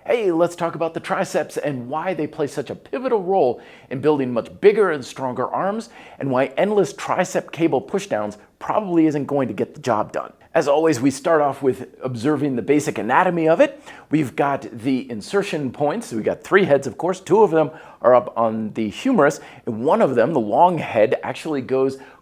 Hey, let's talk about the triceps and why they play such a pivotal role in building much bigger and stronger arms, and why endless tricep cable pushdowns probably isn't going to get the job done. As always, we start off with observing the basic anatomy of it. We've got the insertion points. We got 3 heads, of course. 2 of them are up on the humerus, and one of them, the long head, actually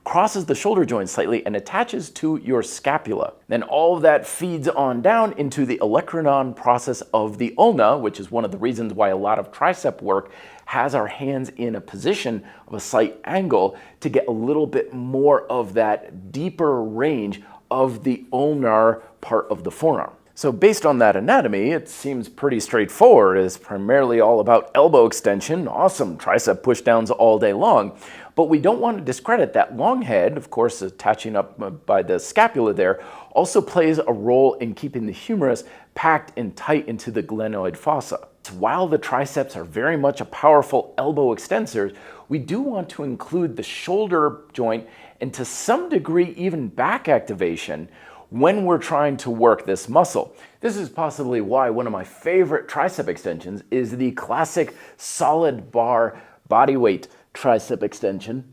crosses the shoulder joint slightly and attaches to your scapula. Then all of that feeds on down into the olecranon process of the ulna, which is one of the reasons why a lot of tricep work has our hands in a position of a slight angle to get a little bit more of that deeper range of the ulnar part of the forearm. So based on that anatomy, it seems pretty straightforward. It's primarily all about elbow extension, awesome tricep pushdowns all day long. But we don't want to discredit that long head, of course, attaching up by the scapula there, also plays a role in keeping the humerus packed and tight into the glenoid fossa. While the triceps are very much a powerful elbow extensor, we do want to include the shoulder joint and to some degree even back activation when we're trying to work this muscle. This is possibly why one of my favorite tricep extensions is the classic solid bar bodyweight tricep extension,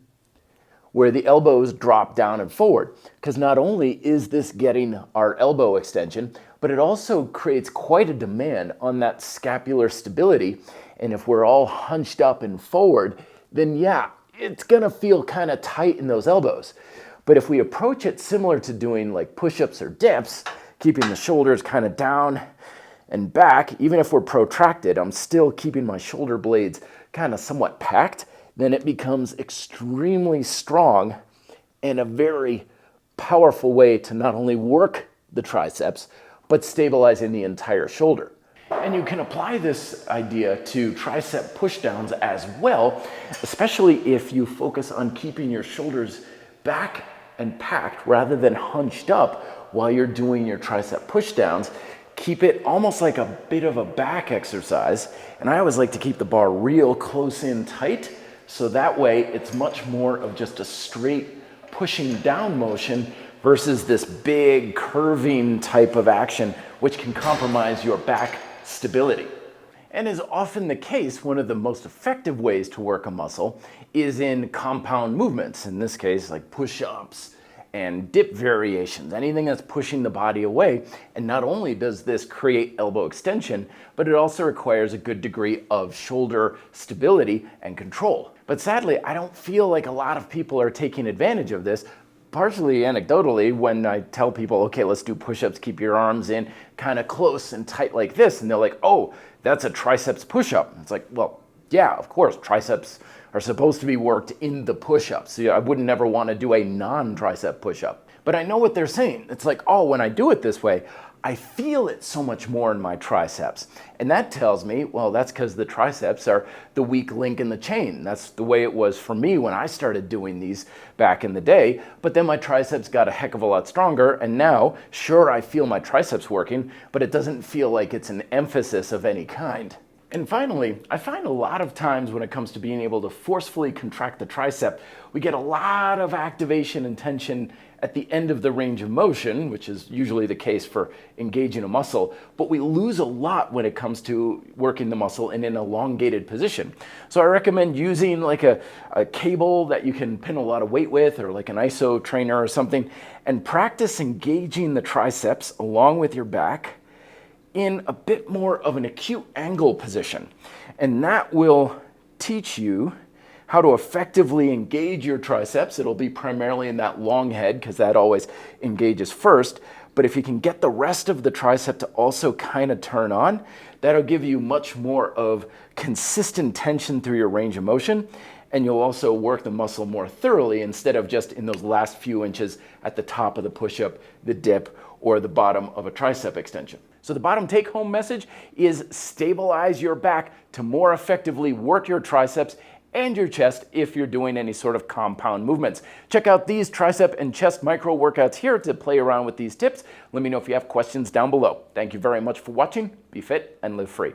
where the elbows drop down and forward. Because not only is this getting our elbow extension, but it also creates quite a demand on that scapular stability. And if we're all hunched up and forward, then yeah, it's gonna feel kind of tight in those elbows. But if we approach it similar to doing like push-ups or dips, keeping the shoulders kind of down and back, even if we're protracted, I'm still keeping my shoulder blades kind of somewhat packed, then it becomes extremely strong and a very powerful way to not only work the triceps, but stabilizing the entire shoulder. And you can apply this idea to tricep pushdowns as well, especially if you focus on keeping your shoulders back and packed rather than hunched up while you're doing your tricep pushdowns. Keep it almost like a bit of a back exercise. And I always like to keep the bar real close in tight, so that way it's much more of just a straight pushing down motion versus this big curving type of action, which can compromise your back stability. And is often the case, one of the most effective ways to work a muscle is in compound movements. In this case, like push-ups and dip variations, anything that's pushing the body away. And not only does this create elbow extension, but it also requires a good degree of shoulder stability and control. But sadly, I don't feel like a lot of people are taking advantage of this. Partially anecdotally, when I tell people, okay, let's do push-ups, keep your arms in kind of close and tight like this, and they're like, oh, that's a triceps push-up. It's like, well, yeah, of course, triceps are supposed to be worked in the push-ups. So I wouldn't ever want to do a non-tricep push-up. But I know what they're saying. It's like, oh, when I do it this way, I feel it so much more in my triceps. And that tells me, well, that's because the triceps are the weak link in the chain. That's the way it was for me when I started doing these back in the day. But then my triceps got a heck of a lot stronger. And now, sure, I feel my triceps working, but it doesn't feel like it's an emphasis of any kind. And finally, I find a lot of times when it comes to being able to forcefully contract the tricep, we get a lot of activation and tension at the end of the range of motion, which is usually the case for engaging a muscle, but we lose a lot when it comes to working the muscle in an elongated position. So I recommend using like a cable that you can pin a lot of weight with, or like an iso trainer or something, and practice engaging the triceps along with your back in a bit more of an acute angle position. And that will teach you how to effectively engage your triceps. It'll be primarily in that long head because that always engages first. But if you can get the rest of the tricep to also kind of turn on, that'll give you much more of consistent tension through your range of motion. And you'll also work the muscle more thoroughly instead of just in those last few inches at the top of the push-up, the dip, or the bottom of a tricep extension. So the bottom take-home message is stabilize your back to more effectively work your triceps and your chest if you're doing any sort of compound movements. Check out these tricep and chest micro workouts here to play around with these tips. Let me know if you have questions down below. Thank you very much for watching. Be fit and live free.